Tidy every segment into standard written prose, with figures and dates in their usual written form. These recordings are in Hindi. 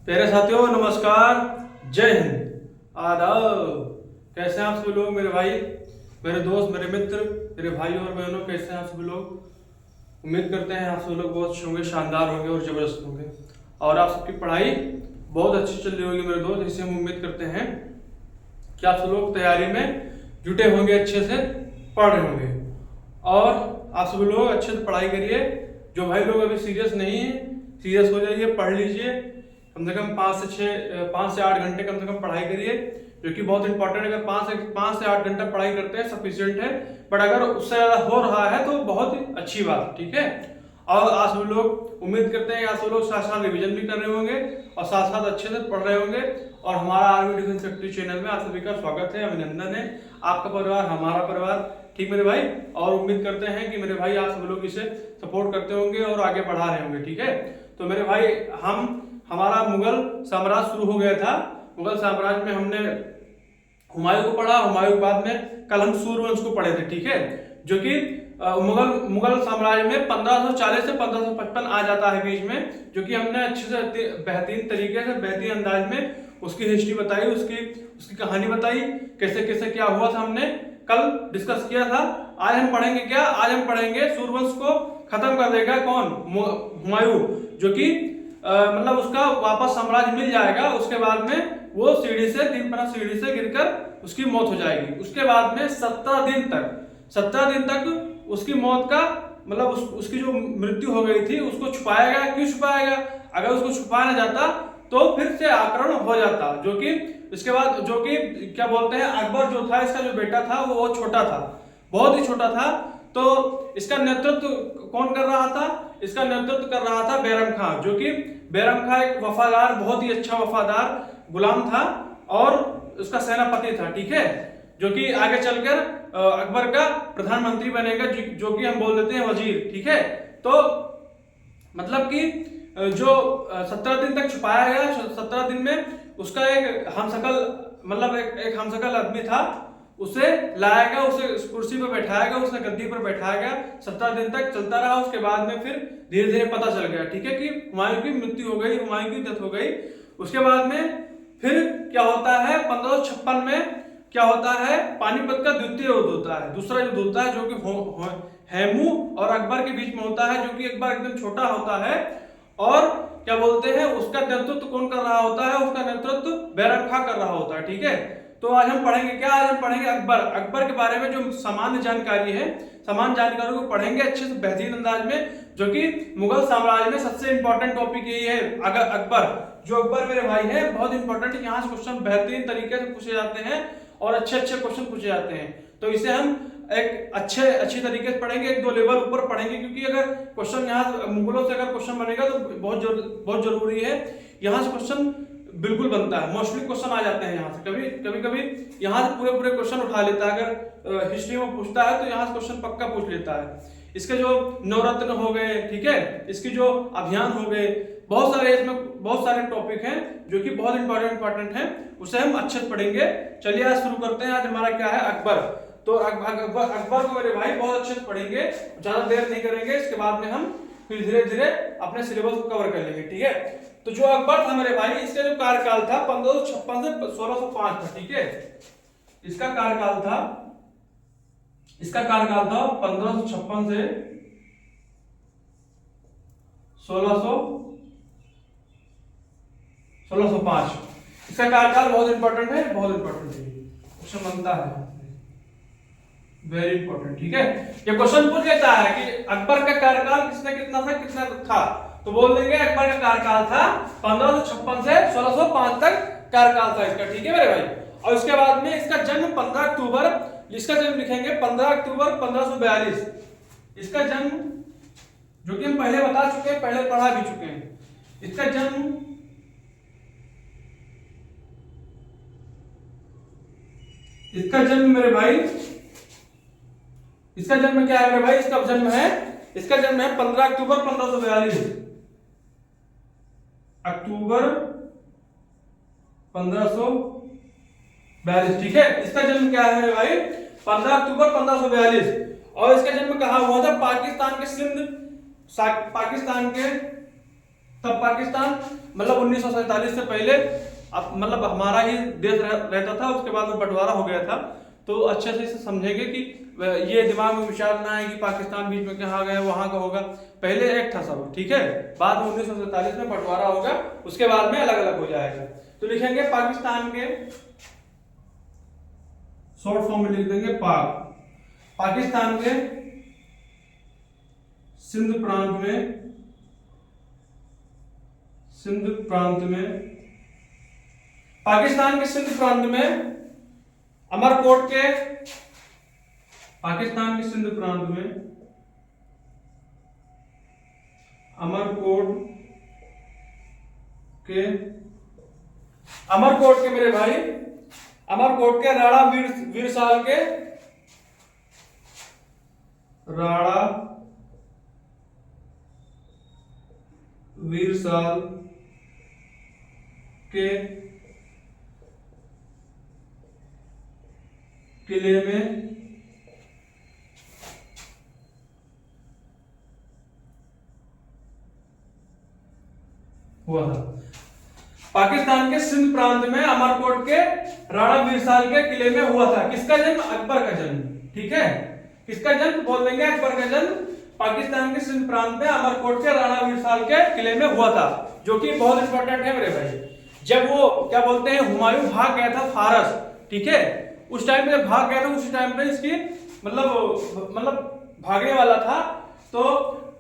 प्यारे साथियों नमस्कार, जय हिंद, आदाब। कैसे हैं आप सभी लोग? मेरे भाई, मेरे दोस्त, मेरे मित्र, मेरे भाई और बहनों, कैसे हैं आप सभी लोग? उम्मीद करते हैं आप सभी लोग बहुत अच्छे होंगे, शानदार होंगे और जबरदस्त होंगे और आप सबकी पढ़ाई बहुत अच्छी चल रही होगी मेरे दोस्त। इससे हम उम्मीद करते हैं कि आप सब लोग तैयारी में जुटे होंगे, अच्छे से पढ़ रहे होंगे और आप सभी लोग अच्छे से पढ़ाई करिए। जो भाई लोग अभी सीरियस नहीं है, सीरियस हो जाइए, पढ़ लीजिए। कम से कम 5 से 8 घंटे कम से कम पढ़ाई करिए, जो कि बहुत इंपॉर्टेंट है। अगर 5 से 8 घंटा पढ़ाई करते हैं सफिशिएंट है, बट अगर उससे ज्यादा हो रहा है तो बहुत ही अच्छी बात, ठीक है। और आप सभी लोग उम्मीद करते हैं आप सभी लोग साथ साथ रिविजन भी कर रहे होंगे और साथ साथ अच्छे से पढ़ रहे होंगे। और हमारा आर्मी डिफेंस फैक्ट्री चैनल में आप सभी का स्वागत है, अभिनंदन है। आपका परिवार हमारा परिवार, ठीक मेरे भाई। और उम्मीद करते हैं कि मेरे भाई आप सभी लोग इसे सपोर्ट करते होंगे और आगे बढ़ा रहे होंगे, ठीक है। तो मेरे भाई हमारा मुगल साम्राज्य शुरू हो गया था। मुगल साम्राज्य में हमने हुमायूं को पढ़ा, हुमायूं के बाद में कल हम सूर्यवंश को पढ़े थे, ठीक है। जो कि मुगल साम्राज्य में 1540 से 1555 आ जाता है बीच में, जो कि हमने अच्छे से बेहतरीन तरीके से बेहतरीन अंदाज में उसकी हिस्ट्री बताई, उसकी कहानी बताई, कैसे कैसे क्या हुआ था, हमने कल डिस्कस किया था। आज हम पढ़ेंगे क्या? आज हम पढ़ेंगे सूर्यवंश को खत्म कर देगा कौन? हुमायूं, जो कि मतलब उसका वापस साम्राज्य मिल जाएगा। उसके बाद में वो सीढ़ी से 3 सीढ़ी से गिरकर उसकी मौत हो जाएगी। उसके बाद में 17 दिन तक उसकी मौत का मतलब उसकी जो मृत्यु हो गई थी उसको छुपाएगा। क्यों छुपाएगा? अगर उसको छुपाया ना जाता तो फिर से आक्रमण हो जाता। जो कि इसके बाद जो कि क्या बोलते हैं, अकबर जो था, इसका जो बेटा था वो छोटा था, बहुत ही छोटा था। तो इसका नेतृत्व कौन कर रहा था? इसका नेतृत्व कर रहा था बैरम खां, जो कि बैरम खां एक वफादार, बहुत ही अच्छा वफादार गुलाम था और उसका सेनापति था, ठीक है। जो कि आगे चलकर अकबर का प्रधानमंत्री बनेगा, जो कि हम बोल देते हैं वजीर, ठीक है। तो मतलब कि जो 17 दिन तक छुपाया गया, 17 दिन में उसका एक हमशक्ल मतलब एक हमशक्ल आदमी था, उसे लाएगा, उसे कुर्सी पर बैठाएगा, उसे गद्दी पर बैठाएगा। 17 दिन तक चलता रहा। उसके बाद में फिर धीरे धीरे पता चल गया, ठीक है, कि हुमायूं की मृत्यु हो गई, हुमायूं की डेथ हो गई। उसके बाद में फिर क्या होता है, 1556 में क्या होता है, पानीपत का द्वितीय युद्ध होता है, दूसरा युद्ध होता है, जो कि हैमू और अकबर के बीच में होता है। जो कि अकबर एकदम छोटा होता है और क्या बोलते हैं, उसका नेतृत्व कौन कर रहा होता है? उसका नेतृत्व बैरम खां कर रहा होता है, ठीक है। तो आज हम पढ़ेंगे क्या? आज हम पढ़ेंगे अकबर के बारे में जो सामान्य जानकारी है, सामान्य जानकारी को पढ़ेंगे अच्छे से बेहतरीन अंदाज में। जो कि मुगल साम्राज्य में सबसे इंपॉर्टेंट टॉपिक यही है, अगर अकबर मेरे भाई है, बहुत इंपॉर्टेंट है। यहाँ से क्वेश्चन बेहतरीन तरीके से पूछे जाते हैं और अच्छे क्वेश्चन पूछे जाते हैं। तो इसे हम एक अच्छी तरीके से पढ़ेंगे, 1-2 लेवल ऊपर पढ़ेंगे, क्योंकि अगर क्वेश्चन यहाँ मुगलों से अगर क्वेश्चन बनेगा तो बहुत जरूरी है। यहाँ से क्वेश्चन बिल्कुल बनता है, मोस्टली क्वेश्चन आ जाते हैं यहाँ से। कभी यहाँ से पूरे क्वेश्चन उठा लेता है। अगर हिस्ट्री में पूछता है तो यहाँ से क्वेश्चन पक्का पूछ लेता है। इसके जो नवरत्न हो गए, ठीक है, इसकी जो अभियान हो गए, बहुत सारे इसमें बहुत सारे टॉपिक हैं जो कि बहुत इंपॉर्टेंट हैं, उसे हम अच्छे से पढ़ेंगे। चलिए आज शुरू करते हैं। आज हमारा क्या है? अकबर। तो अकबर को मेरे भाई बहुत अच्छे से पढ़ेंगे, ज्यादा देर नहीं करेंगे। इसके बाद में हम फिर धीरे धीरे अपने सिलेबस को कवर कर लेंगे, ठीक है। तो जो अकबर था मेरे भाई, इसका जो कार्यकाल था 1556 से 1605 था, ठीक है। इसका कार्यकाल था 1556 से 1605। इसका कार्यकाल बहुत इंपॉर्टेंट है, क्वेश्चन बनता है, वेरी इंपॉर्टेंट, ठीक है। ये क्वेश्चन पूछ लेता है कि अकबर का कार्यकाल कितना था, तो बोल देंगे अकबर का कार्यकाल था 1556 से 1605 तक कार्यकाल था इसका, ठीक है मेरे भाई। और उसके बाद में इसका जन्म 15 अक्टूबर, इसका जन्म लिखेंगे 15 अक्टूबर 1542। इसका जन्म जो कि हम पहले बता चुके हैं, पहले पढ़ा भी चुके हैं। इसका जन्म मेरे भाई, इसका जन्म क्या है मेरे भाई? इसका जन्म है 15 अक्टूबर 1542। अक्टूबर 1542, ठीक है। इसका जन्म क्या है मेरे भाई? 15 अक्टूबर 1542। और इसका जन्म कहाँ हुआ था? पाकिस्तान के तब पाकिस्तान मतलब 1947 से पहले मतलब हमारा ही देश रहता था, उसके बाद में बंटवारा हो गया था। तो अच्छे से इसे समझेंगे कि ये दिमाग में विचार ना है कि पाकिस्तान बीच में कहाँ गया वहां का होगा। पहले एक था सब, ठीक है, बाद में 1947 में बंटवारा होगा, उसके बाद में अलग अलग हो जाएगा। तो लिखेंगे पाकिस्तान के शॉर्ट फॉर्म में लिख देंगे पाक। पाकिस्तान के सिंध प्रांत में पाकिस्तान के सिंध प्रांत में अमरकोट के पाकिस्तान के सिंध प्रांत में अमरकोट के मेरे भाई, अमरकोट के राणा वीरसाल के किले में हुआ था। पाकिस्तान के सिंध प्रांत में अमरकोट के राणा वीरसाल के किले में हुआ था। किसका जन्म? अकबर का जन्म, ठीक है। किसका जन्म? बोल देंगे अकबर का जन्म पाकिस्तान के सिंध प्रांत में अमरकोट के राणा वीरसाल के किले में हुआ था, जो कि बहुत इंपॉर्टेंट है मेरे भाई। जब वो क्या बोलते हैं हुमायूं भाग गया था फारस, ठीक है, उस टाइम पे जब भाग गया था उस टाइम पे इसकी मतलब भागने वाला था। तो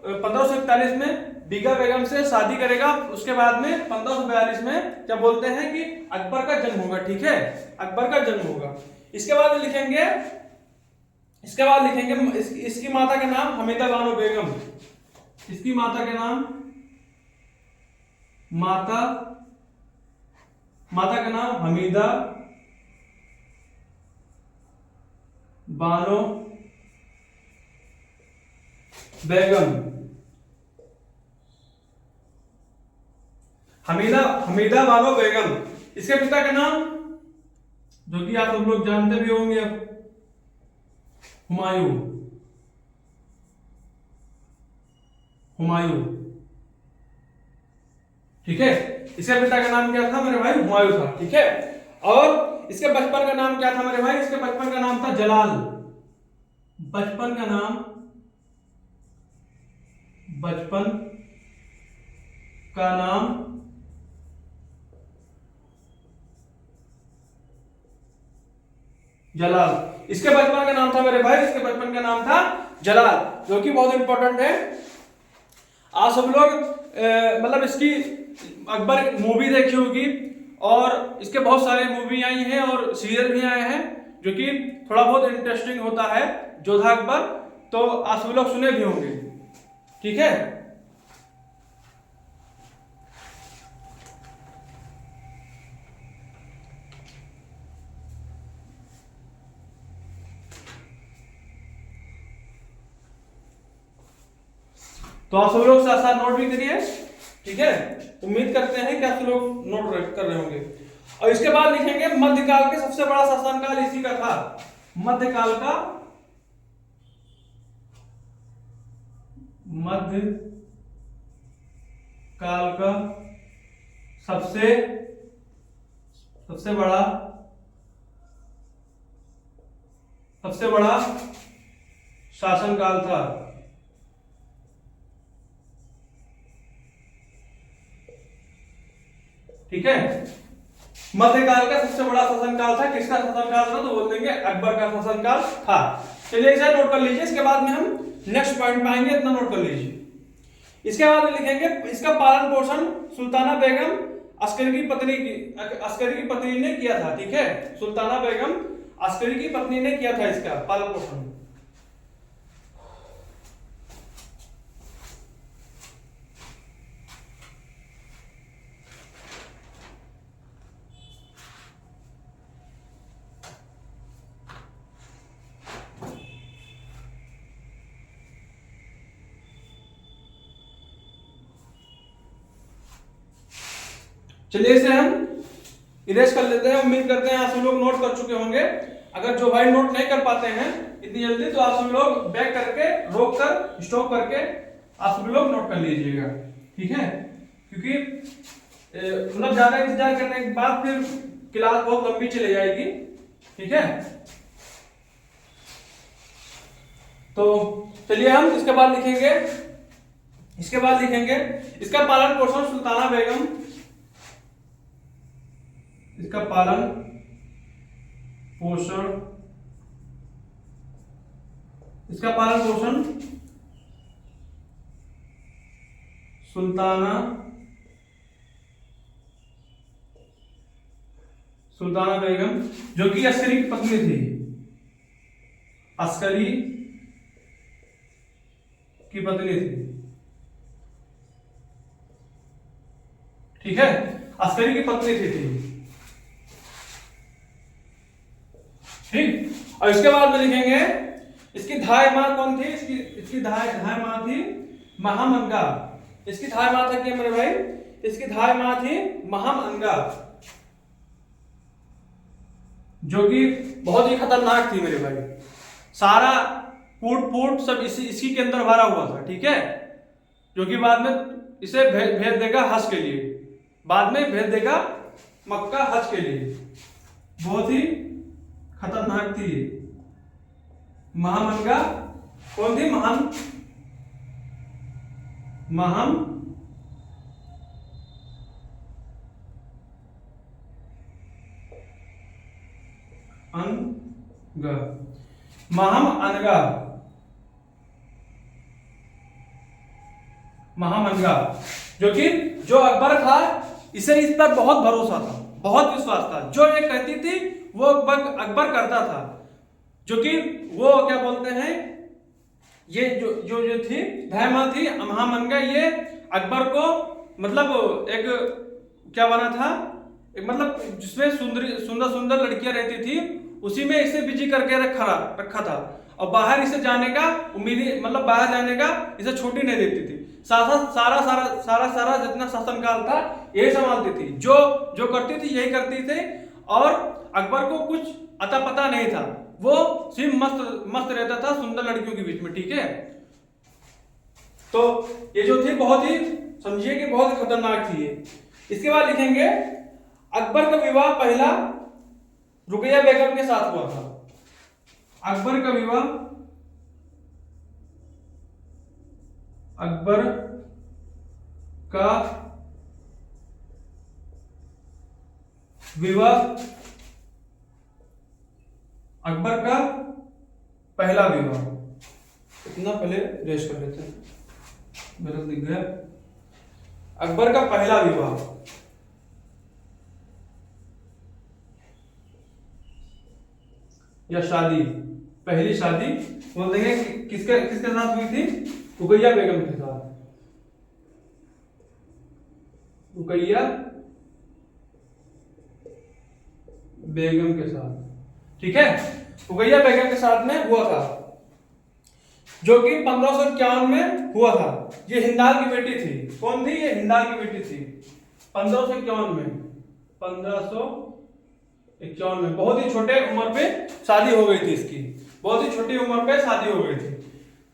1541 में बीगा बेगम से शादी करेगा। उसके बाद में 1542 में क्या बोलते हैं कि अकबर का जन्म होगा, ठीक है, अकबर का जन्म होगा। इसके बाद लिखेंगे इसकी माता का नाम हमीदा बानो बेगम। इसकी माता का नाम हमीदा बानो बेगम। हमीदा बानो बेगम। इसके पिता का नाम, जो कि आप सब लोग जानते भी होंगे, हुमायूं, ठीक है। इसके पिता का नाम क्या था मेरे भाई? हुमायूं था, ठीक है। और इसके बचपन का नाम क्या था मेरे भाई? इसके बचपन का नाम था जलाल। बचपन का नाम जलाल। इसके बचपन का नाम था मेरे भाई, इसके बचपन का नाम था जलाल, जो कि बहुत इंपॉर्टेंट है। आप सब लोग मतलब इसकी अकबर मूवी देखी होगी, और इसके बहुत सारे मूवी आई हैं और सीरियल भी आए हैं, जो कि थोड़ा बहुत इंटरेस्टिंग होता है, जोधा अकबर। तो आप सब लोग सुने भी होंगे, ठीक है। तो आप सब लोग साथ साथ नोट भी करिए, ठीक है। उम्मीद करते हैं कि आप सब लोग नोट कर रहे होंगे। और इसके बाद लिखेंगे मध्यकाल के सबसे बड़ा शासनकाल इसी का था। मध्यकाल का सबसे बड़ा शासनकाल था। ठीक है, मध्यकाल का सबसे बड़ा शासनकाल था। किसका शासनकाल था? तो बोल देंगे अकबर का शासनकाल था। चलिए इसे नोट कर लीजिए, इसके बाद में हम नेक्स्ट पॉइंट पे आएंगे, इतना नोट कर लीजिए। इसके बाद में लिखेंगे इसका पालन पोषण सुल्ताना बेगम अस्करी की पत्नी ने किया था। ठीक है, सुल्ताना बेगम अस्करी की पत्नी ने किया था इसका पालन पोषण। चलिए इसे हम इरेज कर लेते हैं। उम्मीद करते हैं आप सब लोग नोट कर चुके होंगे। अगर जो भाई नोट नहीं कर पाते हैं इतनी जल्दी, तो आप सब लोग बैक करके, रोक कर, स्टॉप करके आप सब लोग नोट कर लीजिएगा। ठीक है, क्योंकि मतलब ज्यादा इंतजार करने के बाद फिर क्लास बहुत लंबी चली जाएगी, ठीक है। तो चलिए हम इसके बाद लिखेंगे, इसका पालन पोषण सुल्ताना बेगम, इसका पालन पोषण, सुल्ताना बेगम, जो कि अस्करी की पत्नी थी, अस्करी की पत्नी थी, ठीक है, अस्करी की पत्नी थी, ठीक। और इसके बाद में लिखेंगे इसकी धाय मां कौन थी, इसकी धाय मां थी महामंगा। इसकी धाय मां था क्या मेरे भाई, इसकी धाय मां थी महामंगा, जो कि बहुत ही खतरनाक थी मेरे भाई। सारा फूट सब इसी के अंदर भरा हुआ था, ठीक है, जो कि बाद में इसे भेज देगा हज के लिए, बाद में भेज देगा मक्का हज के लिए। बहुत ही खतरनाक थी महामंगा। कौन थी, महामंगा, जो अकबर था, इसे इस पर बहुत भरोसा था, बहुत विश्वास था। जो ये कहती थी वो अकबर करता था, जो कि वो क्या बोलते हैं, ये जो थी धायमा थी महामंगा, ये अकबर को मतलब एक क्या बना था, मतलब जिसमें सुंदर लड़कियां रहती थी, उसी में इसे बिजी करके रखा था। और बाहर इसे जाने का उम्मीद, मतलब बाहर जाने का इसे छुट्टी नहीं देती थी। सारा जितना शासनकाल था यही संभालती थी, जो करती थी यही करती थी। और अकबर को कुछ अता पता नहीं था, वो सिर्फ मस्त रहता था सुंदर लड़कियों के बीच में, ठीक है। तो ये जो थी बहुत ही, समझिए कि बहुत ही खतरनाक थी ये। इसके बाद लिखेंगे अकबर का विवाह पहला रुकैया बेगम के साथ हुआ था। अकबर का विवाह अकबर का पहला विवाह, इतना पहले रेस कर लेते हैं, गलत लिख गया। अकबर का पहला विवाह या शादी, पहली शादी बोल देंगे किसके साथ हुई थी, रुकैया बेगम के साथ, रुकैया बेगम के साथ, ठीक है। रुकैया बेगम के साथ में हुआ था, जो कि 1551 में हुआ था। ये हिंदाल की बेटी थी। कौन थी ये, हिंदाल की बेटी थी। 1551 में बहुत ही छोटे उम्र पे शादी हो गई थी इसकी, बहुत ही छोटी उम्र पे शादी हो गई थी,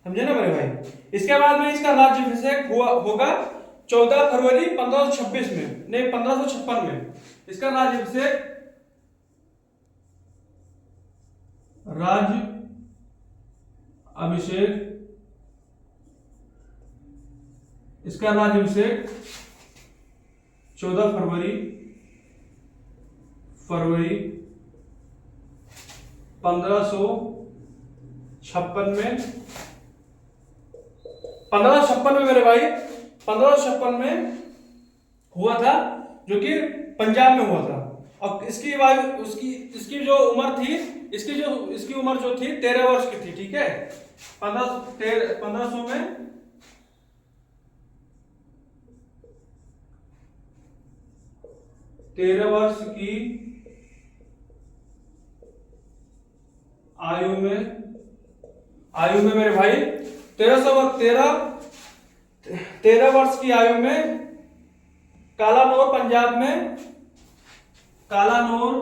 समझे ना मेरे भाई। इसके बाद में इसका राज्याभिषेक होगा 14 फरवरी 1526 में, नहीं 1556 में इसका राज्याभिषेक, इसका राज्याभिषेक 14 फरवरी 1556 में, 1556 में मेरे भाई, 1556 में हुआ था, जो कि पंजाब में हुआ था। और इसकी जो उम्र थी, इसकी उम्र जो थी 13 वर्ष की थी, ठीक है। 1500 में 13 वर्ष की आयु में मेरे भाई 13 वर्ष की आयु में कालानौर पंजाब में, कालानौर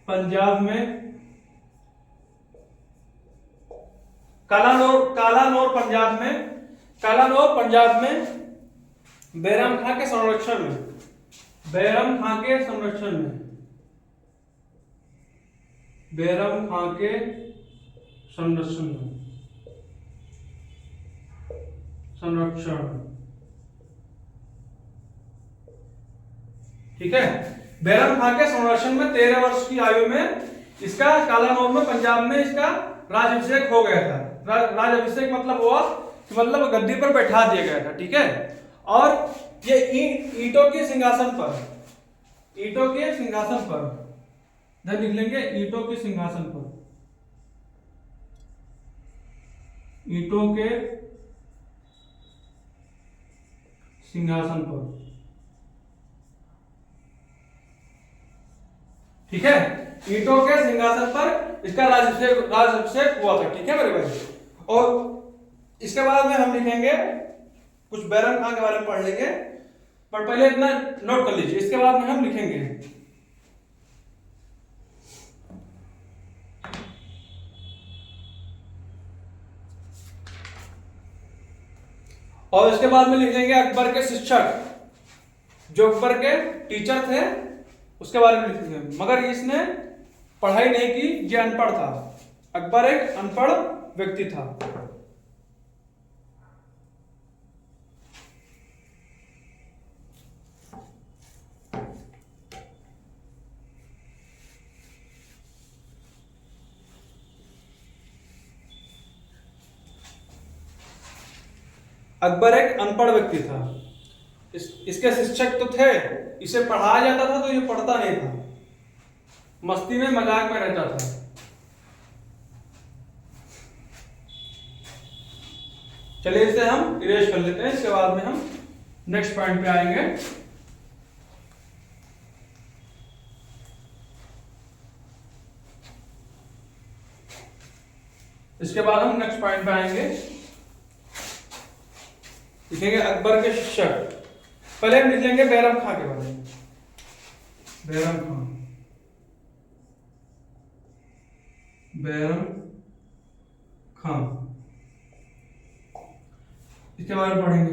पंजाब में कालानौर पंजाब में बैरम खां के संरक्षण में, बैरम खां के संरक्षण में, बैरम खां के संरक्षण में, संरक्षण, ठीक है। बैरम खां के संरक्षण में 13 वर्ष की आयु में इसका कालानौर में पंजाब में इसका राजाभिषेक हो गया था। राजाभिषेक मतलब हुआ कि मतलब गद्दी पर बैठा दिया गया था, ठीक है। और ये ईंटों के सिंहासन पर, ईंटों के सिंहासन पर, इधर लिख लेंगे ईंटों के सिंहासन पर, ईंटों के सिंहासन पर, ठीक है। ईंटों के सिंहासन पर इसका राजाभिषेक हुआ था, ठीक है मेरे भाई। और इसके बाद में हम लिखेंगे कुछ बैरम खां के बारे में पढ़ लेंगे, पर पहले इतना नोट कर लीजिए। इसके बाद में हम लिखेंगे और इसके बाद में लिख लेंगे अकबर के शिक्षक, जो अकबर के टीचर थे उसके बारे में लिखेंगे। मगर इसने पढ़ाई नहीं की, ये अनपढ़ था। अकबर एक अनपढ़ व्यक्ति था। अकबर एक अनपढ़ व्यक्ति था। इसके शिक्षक तो थे, इसे पढ़ाया जाता था तो ये पढ़ता नहीं था, मस्ती में मजाक में रहता था। चलिए इसे हम इरेज कर लेते हैं। इसके बाद में हम नेक्स्ट पॉइंट पे आएंगे। इसके बाद हम नेक्स्ट पॉइंट पे आएंगे, लिखेंगे अकबर के शिक्षक। पहले हम लिख लेंगे बैरम खां के बारे में, बैरम खां, बैरम खां, इसके बारे में पढ़ेंगे।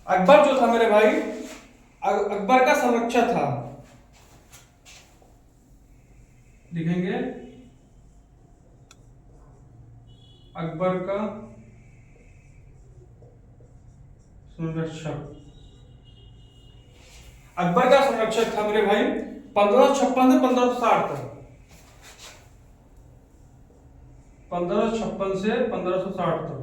अकबर जो था मेरे भाई, अकबर का संरक्षक था, लिखेंगे अकबर का संरक्षक। अकबर का संरक्षक था मेरे भाई 1556 से 1560 तक, 1556 से 1560 तक।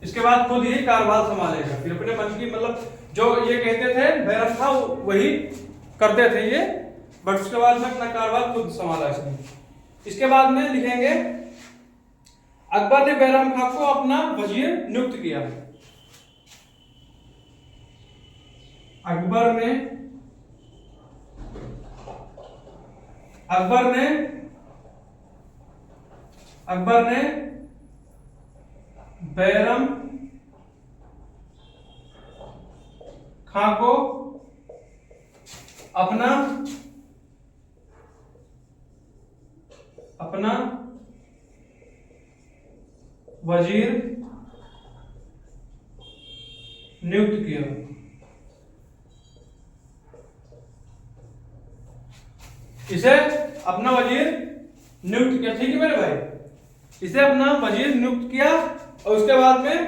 इसके बाद खुद ही कारभार संभालेगा, फिर अपने मन की मतलब जो ये कहते थे बैरम था वही करते थे ये, बट उसके बाद में अपना कारभार खुद संभाला इसने। इसके बाद में लिखेंगे अकबर ने बैरम खां को अपना वजीर नियुक्त किया। अकबर ने बैरम खां को अपना वजीर नियुक्त किया। इसे अपना वजीर नियुक्त किया, ठीक है मेरे भाई। इसे अपना वजीर नियुक्त किया और उसके बाद में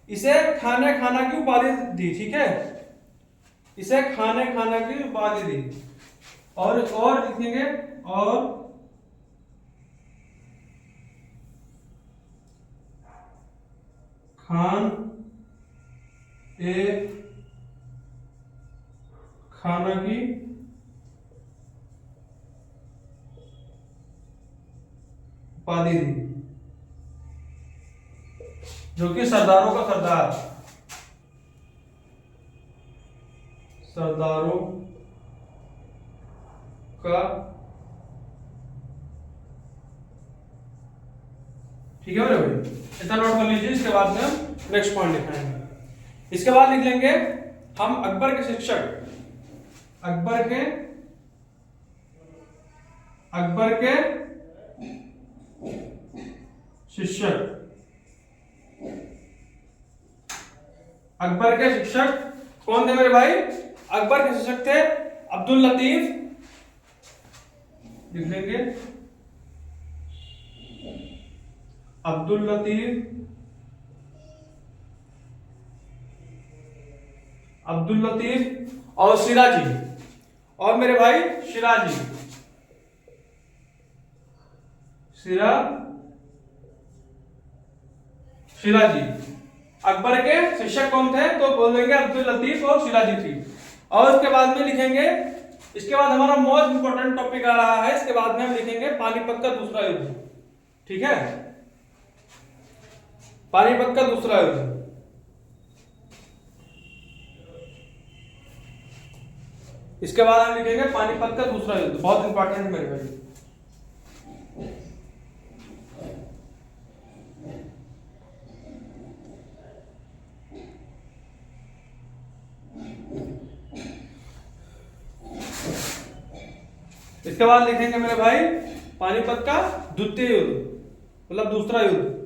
इसे खाने खाना की उपाधि दी, ठीक है। इसे खाने खाना की उपाधि दी और लिखेंगे और खान ए खाना की उपाधि दी, जो कि सरदारों का सरदार, सरदारों का, ठीक है भाई। इतना नोट कर लीजिए। इसके बाद में हम नेक्स्ट पॉइंट लिखाएंगे। इसके बाद लिख लेंगे हम अकबर के शिक्षक, अकबर के शिक्षक। अकबर के शिक्षक कौन थे मेरे भाई? अकबर के शिक्षक थे अब्दुल लतीफ, लिख लेंगे अब्दुल लतीफ, अब्दुल लतीफ और सिराजी, और मेरे भाई सिराजी, सिराजी। अकबर के शिक्षक कौन थे? तो बोल देंगे अब्दुल लतीफ और सिराजी थी। और इसके बाद में लिखेंगे, इसके बाद हमारा मोस्ट इंपोर्टेंट टॉपिक आ रहा है, इसके बाद में हम लिखेंगे पानीपत का दूसरा युद्ध। ठीक है, पानीपत का दूसरा युद्ध। इसके बाद हम लिखेंगे पानीपत का दूसरा युद्ध, बहुत इंपॉर्टेंट है मेरे भाई। इसके बाद लिखेंगे मेरे भाई पानीपत का द्वितीय युद्ध, मतलब दूसरा युद्ध।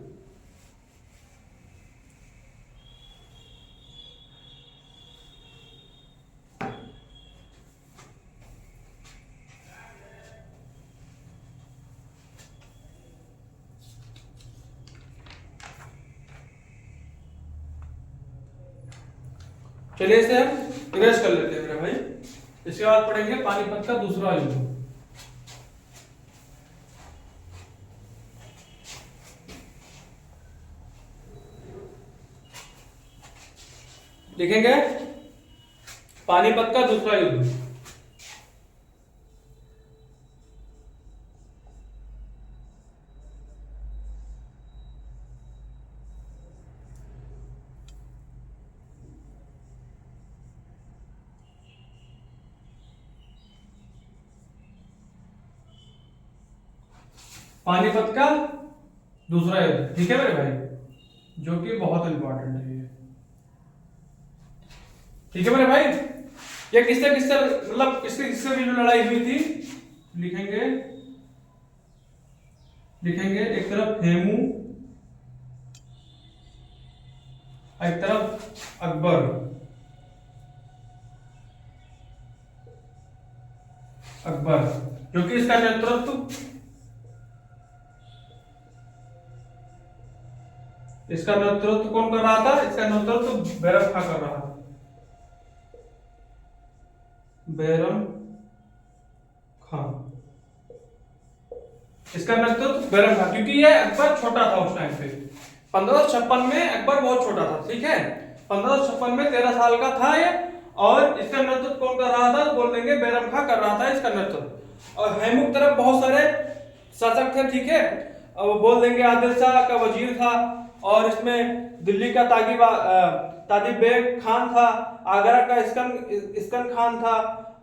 चलिए इसे हम इरेज कर लेते हैं मेरे भाई। इसके बाद पढ़ेंगे पानीपत का दूसरा युद्ध। लिखेंगे पानीपत का दूसरा युद्ध। पानीपत का दूसरा युद्ध, ठीक है मेरे भाई, जो कि बहुत इंपॉर्टेंट है ये। ठीक है मेरे भाई, ये किससे मतलब किससे भी जो लड़ाई हुई थी, लिखेंगे एक तरफ हेमू, एक तरफ अकबर। क्योंकि इसका नेतृत्व कौन कर रहा था? इसका नेतृत्व बैरम खां कर रहा था। बैरम खां, इसका नेतृत्व बैरम खां, क्योंकि ये अकबर छोटा था उस टाइम पे। 1556 में अकबर बहुत छोटा था, ठीक है, 1556 में 13 साल का था ये। और इसका नेतृत्व कौन कर रहा था? बोल देंगे बैरम खां कर रहा था इसका नेतृत्व। और हेमू की तरफ बहुत सारे शासक थे, ठीक है, और बोल देंगे आदिल शाह का वजीर था, और इसमें दिल्ली का तादिब बेग खान था, आगरा का इस्कन खान था,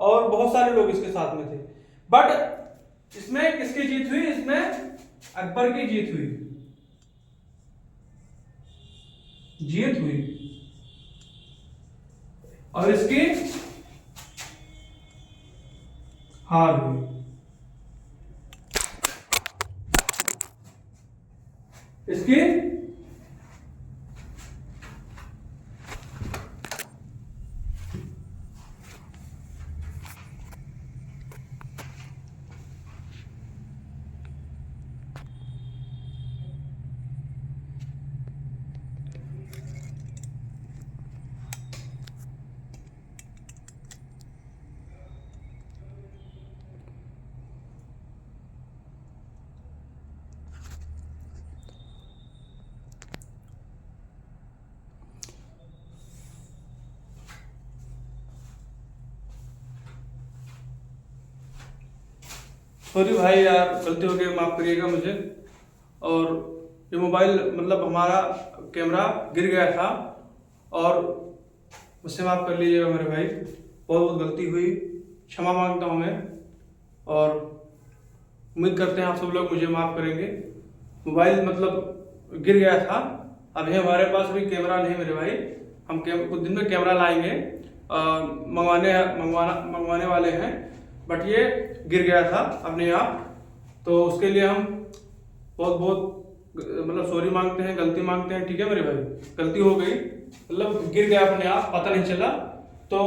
और बहुत सारे लोग इसके साथ में थे। बट इसमें किसकी जीत हुई? इसमें अकबर की जीत हुई, और इसकी हार हुई। इसकी सॉरी भाई यार, गलती हो गई, माफ करिएगा मुझे। और ये मोबाइल मतलब हमारा कैमरा गिर गया था, और मुझसे माफ कर लीजिएगा मेरे भाई, बहुत गलती हुई, क्षमा मांगता हूँ मैं। और उम्मीद करते हैं आप सब लोग मुझे माफ करेंगे। मोबाइल मतलब गिर गया था, अभी हमारे पास भी कैमरा नहीं मेरे भाई, हम कुछ दिन में कैमरा लाएंगे, मंगवाने वाले हैं, बट ये गिर गया था अपने आप, तो उसके लिए हम बहुत बहुत मतलब सॉरी मांगते हैं, गलती मांगते हैं, ठीक है मेरे भाई। गलती हो गई, मतलब गिर गया अपने आप, पता नहीं चला। तो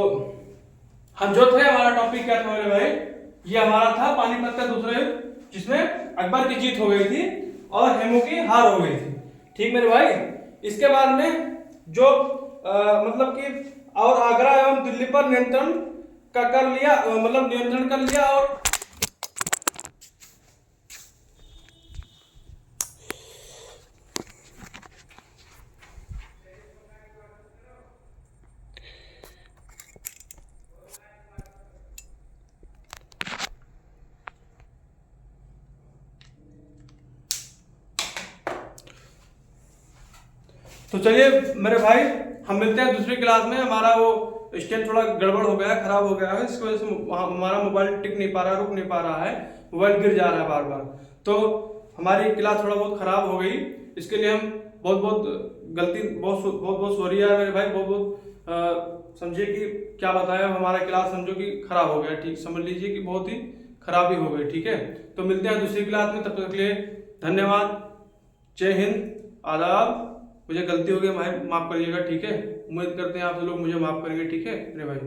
हम जो थे, हमारा टॉपिक क्या था मेरे भाई, ये हमारा था पानीपत का दूसरा युद्ध, जिसमें अकबर की जीत हो गई थी और हेमू की हार हो गई थी, ठीक मेरे भाई। इसके बाद में जो मतलब कि और आगरा एवं दिल्ली पर नियंत्रण का कर लिया, मतलब नियंत्रण कर लिया। और तो चलिए मेरे भाई, हम मिलते हैं दूसरी क्लास में। हमारा वो स्टैंड थोड़ा गड़बड़ हो गया है, खराब हो गया है, इसकी वजह से हमारा मोबाइल टिक नहीं पा रहा, रुक नहीं पा रहा है, मोबाइल गिर जा रहा है बार बार। तो हमारी क्लास थोड़ा बहुत खराब हो गई, इसके लिए हम बहुत बहुत गलती, बहुत बहुत सॉरी यार मेरे भाई, बहुत बहुत समझिए कि क्या बताया, हमारा क्लास समझो कि खराब हो गया, ठीक समझ लीजिए कि बहुत ही खराबी हो गई, ठीक है। तो मिलते हैं दूसरी क्लास में, तब तक के लिए धन्यवाद, जय हिंद, आदाब। मुझे गलती हो गई, माफ करिएगा, ठीक है। उम्मीद करते हैं आप लोग मुझे माफ करेंगे, ठीक है मेरे भाई।